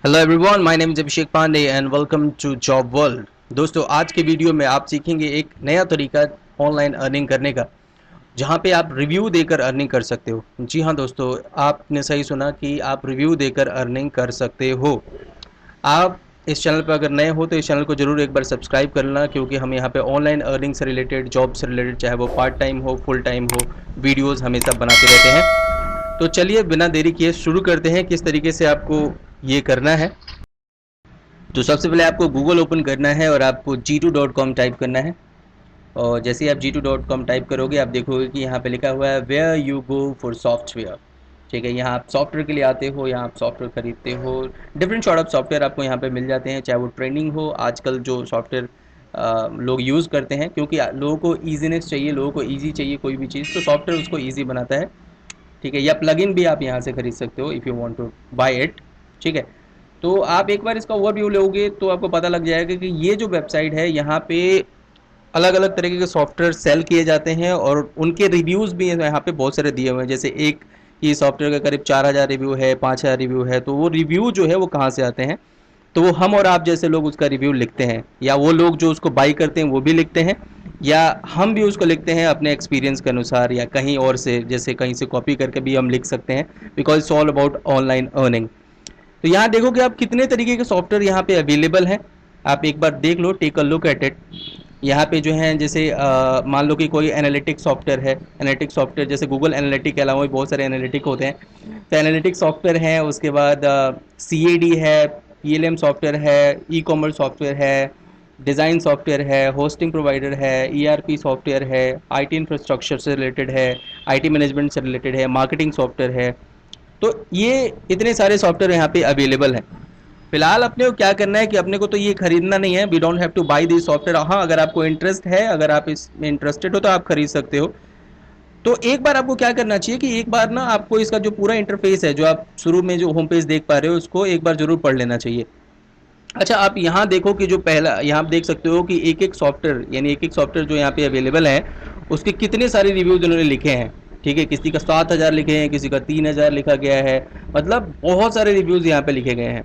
Hello everyone, my name is Abhishek Pandey and welcome to job world. दोस्तों, आज के video में आप सीखेंगे एक नया तरीका ऑनलाइन अर्निंग करने का, जहां पे आप रिव्यू देकर अर्निंग कर सकते हो। जी हाँ दोस्तों, आपने सही सुना कि आप रिव्यू देकर अर्निंग कर सकते हो। आप इस चैनल पर अगर नए हो तो इस चैनल को जरूर एक बार सब्सक्राइब कर लेना, क्योंकि हम यहाँ पे ऑनलाइन अर्निंग से रिलेटेड, जॉब से रिलेटेड, चाहे वो पार्ट टाइम हो फुल टाइम हो, वीडियोज़ हमेशा बनाते रहते हैं। तो चलिए बिना देरी किए शुरू करते हैं किस तरीके से आपको ये करना है। तो सबसे पहले आपको गूगल ओपन करना है और आपको G2.com टाइप करना है। और जैसे ही आप G2.com टाइप करोगे, आप देखोगे कि यहाँ पे लिखा हुआ है where you go for software. ठीक है, यहाँ आप सॉफ्टवेयर के लिए आते हो, यहाँ आप सॉफ्टवेयर खरीदते हो। डिफरेंट सॉर्ट ऑफ सॉफ्टवेयर आपको यहाँ पे मिल जाते हैं, चाहे वो ट्रेनिंग हो। आजकल जो सॉफ्टवेयर लोग यूज़ करते हैं, क्योंकि लोगों को ईजीनेस चाहिए, लोगों को ईजी चाहिए कोई भी चीज़, तो सॉफ्टवेयर उसको ईजी बनाता है। ठीक है, या प्लगइन भी आप यहाँ से खरीद सकते हो if you want to buy it. ठीक है, तो आप एक बार इसका ओवरव्यू लोगे तो आपको पता लग जाएगा कि ये जो वेबसाइट है, यहाँ पे अलग अलग तरीके के सॉफ्टवेयर सेल किए जाते हैं और उनके रिव्यूज़ भी यहाँ पे बहुत सारे दिए हुए हैं। जैसे एक ही सॉफ्टवेयर का करीब 4,000 रिव्यू है, 5,000 रिव्यू है। तो वो रिव्यू जो है वो कहाँ से आते हैं? तो वो हम और आप जैसे लोग उसका रिव्यू लिखते हैं, या वो लोग जो उसको बाई करते हैं वो भी लिखते हैं, या हम भी उसको लिखते हैं अपने एक्सपीरियंस के अनुसार, या कहीं और से, जैसे कहीं से कॉपी करके भी हम लिख सकते हैं। Because it's all about online earning. तो यहाँ देखो कि आप कितने तरीके के सॉफ्टवेयर यहाँ पे अवेलेबल हैं। आप एक बार देख लो, take a look at it. यहाँ पे जो है, जैसे मान लो कि कोई एनालिटिक सॉफ्टवेयर है। एनालिटिक सॉफ्टवेयर जैसे गूगल एनालिटिक के अलावा भी बहुत सारे एनालिटिक होते हैं। तो एनालिटिक सॉफ्टवेयर है, उसके बाद CAD है, PLM सॉफ्टवेयर है, ई कॉमर्स सॉफ्टवेयर है, डिज़ाइन सॉफ्टवेयर है, होस्टिंग प्रोवाइडर है, ERP सॉफ्टवेयर है, IT इंफ्रास्ट्रक्चर से रिलेटेड है, IT मैनेजमेंट से रिलेटेड है, मार्केटिंग सॉफ्टवेयर है। तो ये इतने सारे सॉफ्टवेयर यहाँ पे अवेलेबल हैं। फिलहाल अपने को क्या करना है कि अपने को तो ये खरीदना नहीं है। We don't have to buy this software. हाँ, अगर आपको इंटरेस्ट है, अगर आप इसमें इंटरेस्टेड हो तो आप खरीद सकते हो। तो एक बार आपको क्या करना चाहिए कि एक बार ना आपको इसका जो पूरा इंटरफेस है, जो आप शुरू में जो होम पेज देख पा रहे हो, उसको एक बार जरूर पढ़ लेना चाहिए। अच्छा, आप यहाँ देखो कि जो पहला, यहाँ आप देख सकते हो कि एक एक सॉफ्टवेयर, यानी एक एक सॉफ्टवेयर जो यहाँ पे अवेलेबल है, उसके कितने सारे रिव्यूज उन्होंने लिखे हैं। ठीक है, किसी का 7,000 लिखे हैं, किसी का 3,000 लिखा गया है। मतलब बहुत सारे रिव्यूज यहाँ पे लिखे गए हैं।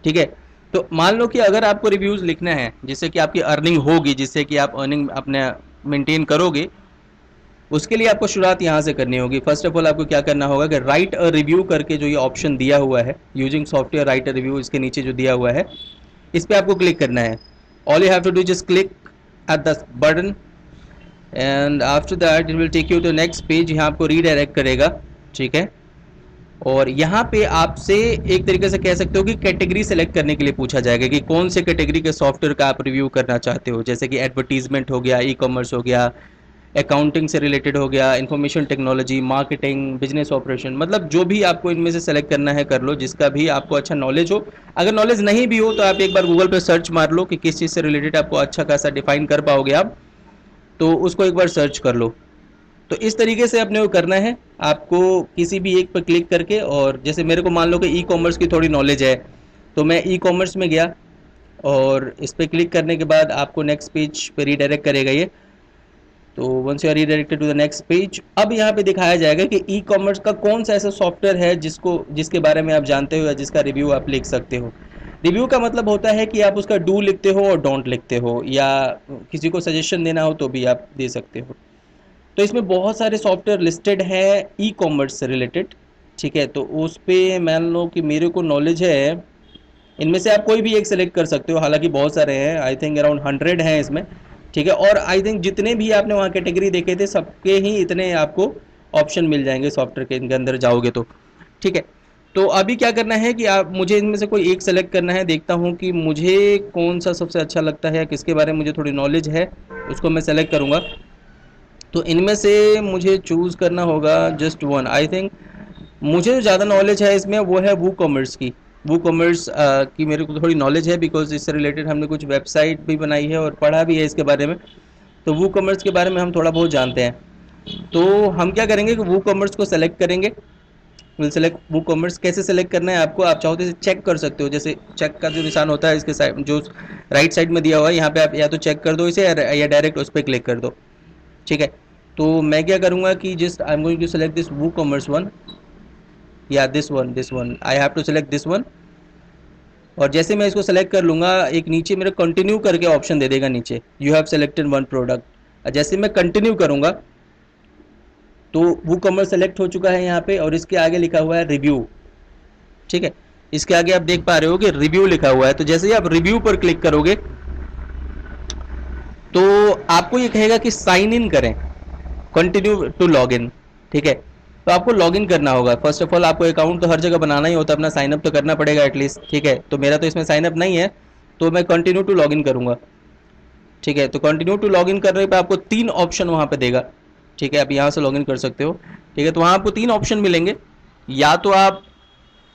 ठीक है, तो मान लो कि अगर आपको रिव्यूज लिखना है जिससे कि आपकी अर्निंग होगी, जिससे कि आप अर्निंग अपने मेंटेन करोगे, उसके लिए आपको शुरुआत यहाँ से करनी होगी। फर्स्ट ऑफ ऑल आपको क्या करना होगा कि राइट अ रिव्यू करके जो ये ऑप्शन दिया हुआ है, using software right a review, इसके नीचे जो दिया हुआ है, इस पे आपको क्लिक करना है। All you have to do just click at the button, and after that it will take you to next page. यहाँ आपको रीडायरेक्ट करेगा। ठीक है, और यहाँ पे आपसे एक तरीके से कह सकते हो कि कैटेगरी सेलेक्ट करने के लिए पूछा जाएगा कि कौन से कैटेगरी के सॉफ्टवेयर का आप रिव्यू करना चाहते हो। जैसे कि एडवर्टीजमेंट हो गया, ई कॉमर्स हो गया, अकाउंटिंग से रिलेटेड हो गया, information technology, marketing, business operation. मतलब जो भी आपको इनमें से सेलेक्ट करना है कर लो, जिसका भी आपको अच्छा नॉलेज हो। अगर नॉलेज नहीं भी हो तो आप एक बार गूगल पे सर्च मार लो कि किस चीज़ से रिलेटेड आपको अच्छा खासा डिफाइन कर पाओगे आप, तो उसको एक बार सर्च कर लो। तो इस तरीके से अपने को करना है आपको, किसी भी एक पर क्लिक करके। और जैसे मेरे को मान लो कि ई कॉमर्स की थोड़ी नॉलेज है, तो मैं ई कॉमर्स में गया और इस पर क्लिक करने के बाद आपको नेक्स्ट पेज पे रीडायरेक्ट करेगा ये। तो once you are redirected to the next page, अब यहाँ पे दिखाया जाएगा कि ई कॉमर्स का कौन सा ऐसा सॉफ्टवेयर है जिसके बारे में आप जानते हो या जिसका रिव्यू आप लिख सकते हो। रिव्यू का मतलब होता है कि आप उसका डू लिखते हो और डोंट लिखते हो, या किसी को सजेशन देना हो तो भी आप दे सकते हो। तो इसमें बहुत सारे सॉफ्टवेयर लिस्टेड हैं ई कॉमर्स से रिलेटेड। ठीक है, तो उस पर मान लो कि मेरे को नॉलेज है, इनमें से आप कोई भी एक सेलेक्ट कर सकते हो। हालांकि बहुत सारे हैं, आई थिंक अराउंड 100 हैं इसमें। ठीक है, और आई थिंक जितने भी आपने वहाँ कैटेगरी देखे थे, सबके ही इतने आपको ऑप्शन मिल जाएंगे सॉफ्टवेयर के, इनके अंदर जाओगे तो। ठीक है, तो अभी क्या करना है कि आप, मुझे इनमें से कोई एक सेलेक्ट करना है। देखता हूँ कि मुझे कौन सा सबसे अच्छा लगता है, किसके बारे में मुझे थोड़ी नॉलेज है, उसको मैं सेलेक्ट करूँगा। तो इनमें से मुझे चूज़ करना होगा जस्ट वन। आई थिंक मुझे जो ज़्यादा नॉलेज है इसमें वो है वू कॉमर्स की। वू कॉमर्स की मेरे को थोड़ी नॉलेज है, बिकॉज इससे रिलेटेड हमने कुछ वेबसाइट भी बनाई है और पढ़ा भी है इसके बारे में। तो वू कॉमर्स के बारे में हम थोड़ा बहुत जानते हैं। तो हम क्या करेंगे कि वू कॉमर्स को सेलेक्ट करेंगे। Will select WooCommerce. कैसे सेलेक्ट करना है आपको, आप चाहो तो इसे चेक कर सकते हो। जैसे चेक का जो निशान होता है इसके साइड, जो राइट साइड में दिया हुआ है, यहाँ पे आप या तो चेक कर दो इसे, या डायरेक्ट उस पर क्लिक कर दो। ठीक है, तो मैं क्या करूँगा कि just I am going to select this WooCommerce one, या this one, I have to select this one. और जैसे मैं इसको सेलेक्ट कर लूँगा, एक नीचे मेरा कंटिन्यू करके ऑप्शन दे देगा नीचे, you have selected one product. जैसे मैं कंटिन्यू करूँगा तो वो कॉमर्स सेलेक्ट हो चुका है यहाँ पे, और इसके आगे लिखा हुआ है रिव्यू। ठीक है, इसके आगे आप देख पा रहे हो कि रिव्यू लिखा हुआ है। तो जैसे ही आप रिव्यू पर क्लिक करोगे तो आपको ये कहेगा कि साइन इन करें, कंटिन्यू टू लॉग इन। ठीक है, तो आपको लॉग इन करना होगा। फर्स्ट ऑफ ऑल आपको अकाउंट तो हर जगह बनाना ही होता है, अपना साइन अप तो करना पड़ेगा एटलीस्ट। ठीक है, तो मेरा तो इसमें साइन अप नहीं है, तो मैं कंटिन्यू टू लॉग इन करूंगा। ठीक है, तो कंटिन्यू टू लॉग इन करने पे आपको 3 ऑप्शन वहां पे देगा। ठीक है, आप यहाँ से लॉग इन कर सकते हो। ठीक है, तो वहां आपको 3 ऑप्शन मिलेंगे। या तो आप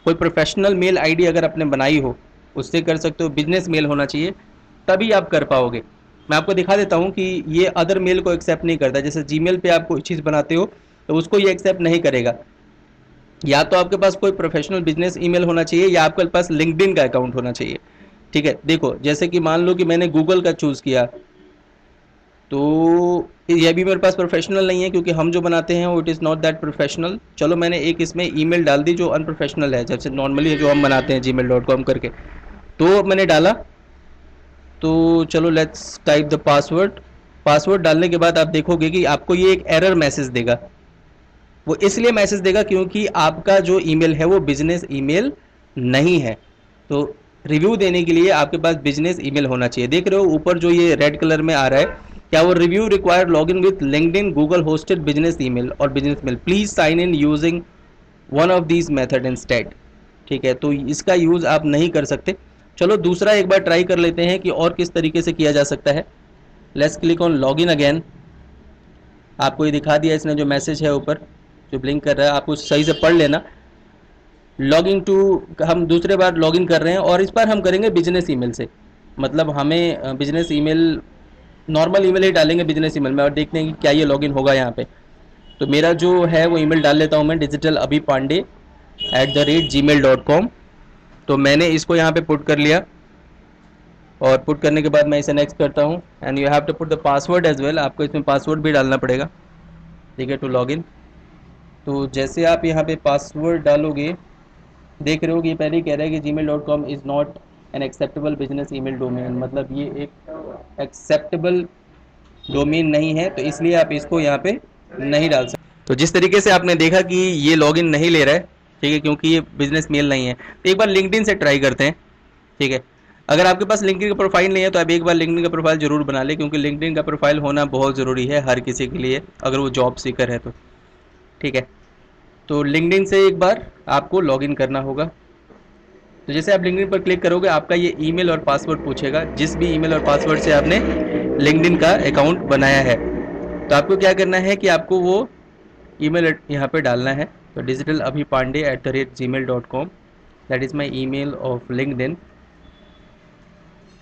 कोई प्रोफेशनल मेल आईडी अगर आपने बनाई हो उससे कर सकते हो, बिजनेस मेल होना चाहिए तभी आप कर पाओगे। मैं आपको दिखा देता हूँ कि ये अदर मेल को एक्सेप्ट नहीं करता। जैसे जीमेल पे आप कोई चीज़ बनाते हो तो उसको ये एक्सेप्ट नहीं करेगा। या तो आपके पास कोई प्रोफेशनल बिजनेस ईमेल होना चाहिए, या आपके पास लिंक्डइन का अकाउंट होना चाहिए। ठीक है, देखो जैसे कि मान लो कि मैंने गूगल का चूज़ किया, तो ये भी मेरे पास प्रोफेशनल नहीं है, क्योंकि हम जो बनाते हैं वो it is not that professional. चलो मैंने एक इसमें ईमेल डाल दी जो अनप्रोफेशनल है, जैसे नॉर्मली जो हम बनाते हैं gmail.com करके, तो मैंने डाला। तो चलो let's type the password. Password डालने के बाद आप देखोगे कि आपको ये एक एरर मैसेज देगा। वो इसलिए मैसेज देगा क्योंकि आपका जो ईमेल है वो बिजनेस ईमेल नहीं है। तो रिव्यू देने के लिए आपके पास बिजनेस ईमेल होना चाहिए। देख रहे हो ऊपर जो ये रेड कलर में आ रहा है, क्या वो review required login with LinkedIn Google hosted business email और business mail, please sign in using one of these method instead. ठीक है, तो इसका यूज आप नहीं कर सकते। चलो दूसरा एक बार ट्राई कर लेते हैं कि और किस तरीके से किया जा सकता है। Let's click on login again. आपको ये दिखा दिया इसने, जो मैसेज है ऊपर जो ब्लिंक कर रहा है, आपको सही से पढ़ लेना। लॉगिन टू, हम दूसरे बार लॉगिन कर रहे हैं और इस बार हम करेंगे बिजनेस ईमेल से। मतलब हमें बिजनेस ईमेल, नॉर्मल ईमेल ही डालेंगे बिजनेस ईमेल में, और देखते हैं कि क्या ये लॉगिन होगा यहाँ पे। तो मेरा जो है वो ईमेल डाल लेता हूँ मैं, digitalabiPandey@gmail.com। तो मैंने इसको यहाँ पे पुट कर लिया, और पुट करने के बाद मैं इसे नेक्स्ट करता हूँ। And you have to put the password as well, आपको इसमें पासवर्ड भी डालना पड़ेगा। ठीक है, टू लॉगिन। तो जैसे आप यहाँ पे पासवर्ड डालोगे, देख रहे हो कि ये पहले ही कह रहा है कि gmail.com is not an acceptable business email domain, मतलब ये एक एक्सेप्टेबल डोमेन नहीं है, तो इसलिए आप इसको यहाँ पे नहीं डाल सकते। तो जिस तरीके से आपने देखा कि ये लॉगिन नहीं ले रहा है, ठीक है, क्योंकि ये बिजनेस मेल नहीं है। तो एक बार लिंक्डइन से ट्राई करते हैं। ठीक है, अगर आपके पास लिंक्डइन का प्रोफाइल नहीं है तो आप एक बार लिंक्डइन का प्रोफाइल जरूर बना लें, क्योंकि लिंक्डइन का प्रोफाइल होना बहुत ज़रूरी है हर किसी के लिए, अगर वो जॉब सीकर है तो। ठीक है, तो लिंक्डइन से एक बार आपको लॉगिन करना होगा। तो जैसे आप लिंक्डइन पर क्लिक करोगे, आपका ये ईमेल और पासवर्ड पूछेगा, जिस भी ईमेल और पासवर्ड से आपने लिंक्डइन का अकाउंट बनाया है। तो आपको क्या करना है कि आपको वो ईमेल यहाँ पे डालना है। तो digitalabiPandey@gmail.com, that is my email of LinkedIn.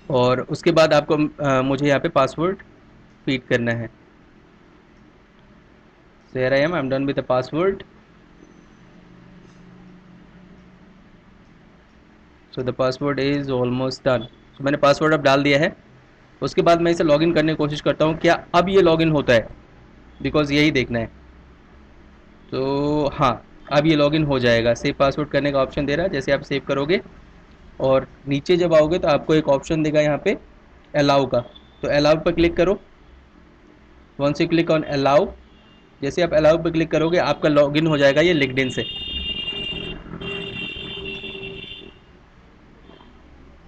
और उसके बाद आपको मुझे यहाँ पे पासवर्ड फीड करना है। So here I am done with the password. So the password is almost done. So मैंने पासवर्ड अब डाल दिया है। उसके बाद मैं इसे लॉगिन करने की कोशिश करता हूँ, क्या अब ये लॉगिन होता है, बिकॉज यही देखना है। तो हाँ, अब ये लॉगिन हो जाएगा। सेव पासवर्ड करने का ऑप्शन दे रहा है। जैसे आप सेव करोगे और नीचे जब आओगे तो आपको एक ऑप्शन देगा यहाँ पे अलाउ का, तो अलाउ पर क्लिक करो। Once you click on allow, जैसे आप अलाउ पर क्लिक करोगे आपका लॉगिन हो जाएगा ये लिंक्डइन से।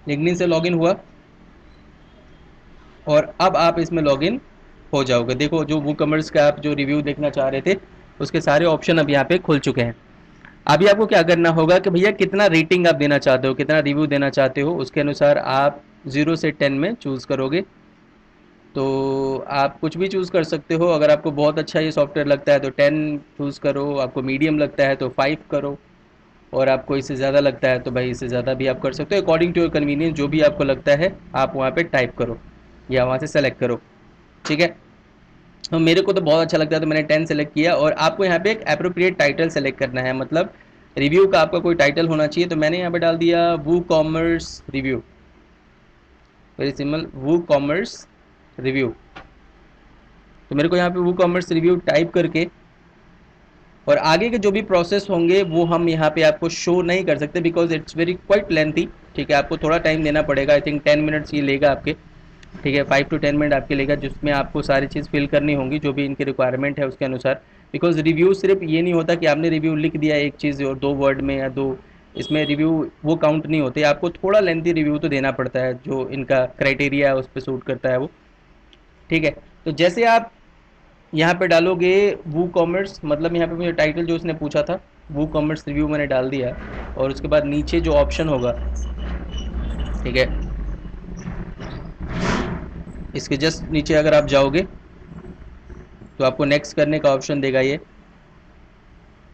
लिंक्डइन से लॉगिन हुआ और अब आप इसमें लॉगिन हो जाओगे। देखो जो वूकॉमर्स का आप जो रिव्यू देखना चाह रहे थे उसके सारे ऑप्शन अब यहाँ पे खुल चुके हैं। अभी आपको क्या करना होगा कि भैया कितना रेटिंग आप देना चाहते हो, कितना रिव्यू देना चाहते हो, उसके अनुसार आप 0 से 10 में चूज़ करोगे। तो आप कुछ भी चूज़ कर सकते हो। अगर आपको बहुत अच्छा ये सॉफ्टवेयर लगता है तो 10 चूज़ करो, आपको मीडियम लगता है तो 5 करो, और आपको इससे ज़्यादा लगता है तो भाई इससे ज़्यादा भी आप कर सकते हो। अकॉर्डिंग टू योर कन्वीनियंस, जो भी आपको लगता है आप वहाँ पे टाइप करो या वहाँ से सेलेक्ट करो। ठीक है, तो मेरे को तो बहुत अच्छा लगता है तो मैंने 10 सेलेक्ट किया। और आपको यहाँ पे एक एप्रोप्रिएट टाइटल सेलेक्ट करना है, मतलब रिव्यू का आपका कोई टाइटल होना चाहिए। तो मैंने यहाँ पे डाल दिया WooCommerce review, very simple, WooCommerce review. तो मेरे को यहाँ पे वूकॉमर्स रिव्यू टाइप करके, और आगे के जो भी प्रोसेस होंगे वो हम यहाँ पे आपको शो नहीं कर सकते because it's very quite lengthy. ठीक है, आपको थोड़ा टाइम देना पड़ेगा, आई थिंक 10 मिनट्स ये लेगा आपके। ठीक है, 5 to 10 मिनट आपके लेगा, जिसमें आपको सारी चीज़ फिल करनी होंगी जो भी इनकी रिक्वायरमेंट है उसके अनुसार। बिकॉज रिव्यू सिर्फ ये नहीं होता कि आपने रिव्यू लिख दिया एक चीज़ और 2 वर्ड में या 2, इसमें रिव्यू वो काउंट नहीं होते, आपको थोड़ा लेंथी रिव्यू तो देना पड़ता है जो इनका क्राइटेरिया है उस पर सूट करता है वो। ठीक है, तो जैसे आप यहाँ पे डालोगे वू कॉमर्स, मतलब यहाँ पे मुझे टाइटल जो उसने पूछा था वू कॉमर्स रिव्यू मैंने डाल दिया, और उसके बाद नीचे जो ऑप्शन होगा, ठीक है, इसके जस्ट नीचे अगर आप जाओगे तो आपको नेक्स्ट करने का ऑप्शन देगा। ये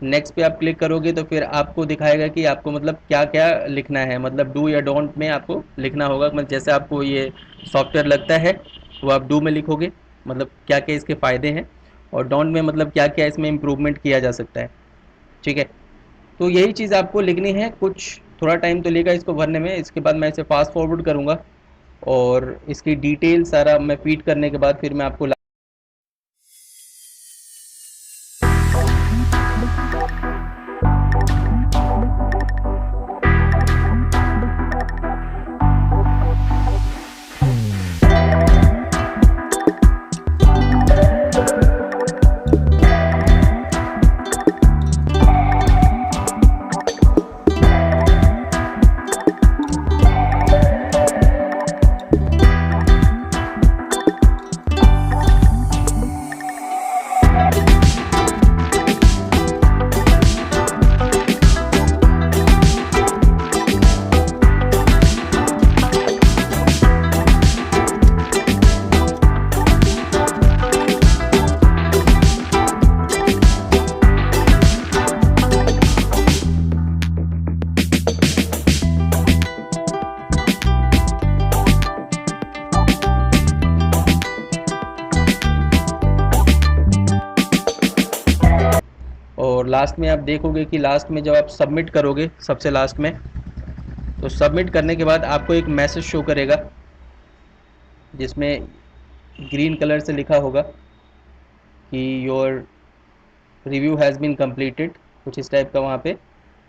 नेक्स्ट पे आप क्लिक करोगे तो फिर आपको दिखाएगा कि आपको मतलब क्या क्या लिखना है, मतलब डू या डोंट में आपको लिखना होगा। मतलब जैसे आपको ये सॉफ्टवेयर लगता है वो आप डू में लिखोगे, मतलब क्या क्या इसके फ़ायदे हैं, और डोंट में मतलब क्या क्या इसमें इम्प्रूवमेंट किया जा सकता है। ठीक है, तो यही चीज़ आपको लिखनी है, कुछ थोड़ा टाइम तो लेगा इसको भरने में। इसके बाद मैं इसे फास्ट फॉरवर्ड करूँगा और इसकी डिटेल सारा मैं फीड करने के बाद फिर मैं आपको और लास्ट में आप देखोगे कि लास्ट में जब आप सबमिट करोगे सबसे लास्ट में, तो सबमिट करने के बाद आपको एक मैसेज शो करेगा जिसमें ग्रीन कलर से लिखा होगा कि your review has been completed, कुछ इस टाइप का वहाँ पे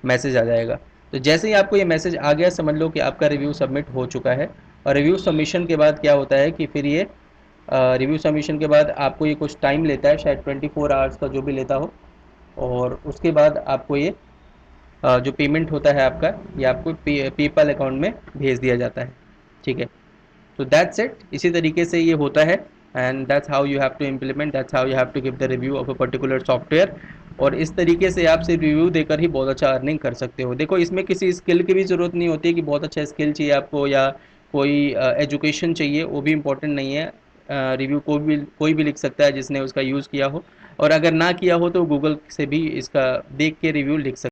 मैसेज आ जाएगा। तो जैसे ही आपको ये मैसेज आ गया समझ लो कि आपका रिव्यू सबमिट हो चुका है। और रिव्यू सबमिशन के बाद क्या होता है कि फिर ये रिव्यू सबमिशन के बाद आपको ये कुछ टाइम लेता है, शायद 24 आवर्स का जो भी लेता हो, और उसके बाद आपको ये जो पेमेंट होता है आपका, ये आपको पेपल अकाउंट में भेज दिया जाता है। ठीक है, तो दैट्स इट, इसी तरीके से ये होता है, and that's how you have to implement, that's how you have to give the review of a particular software. और इस तरीके से आप सिर्फ रिव्यू देकर ही बहुत अच्छा अर्निंग कर सकते हो। देखो, इसमें किसी स्किल की भी ज़रूरत नहीं होती कि बहुत अच्छा स्किल चाहिए आपको या कोई एजुकेशन चाहिए, वो भी इम्पोर्टेंट नहीं है। रिव्यू कोई भी लिख सकता है जिसने उसका यूज़ किया हो, और अगर ना किया हो तो गूगल से भी इसका देख के रिव्यू लिख सकता है।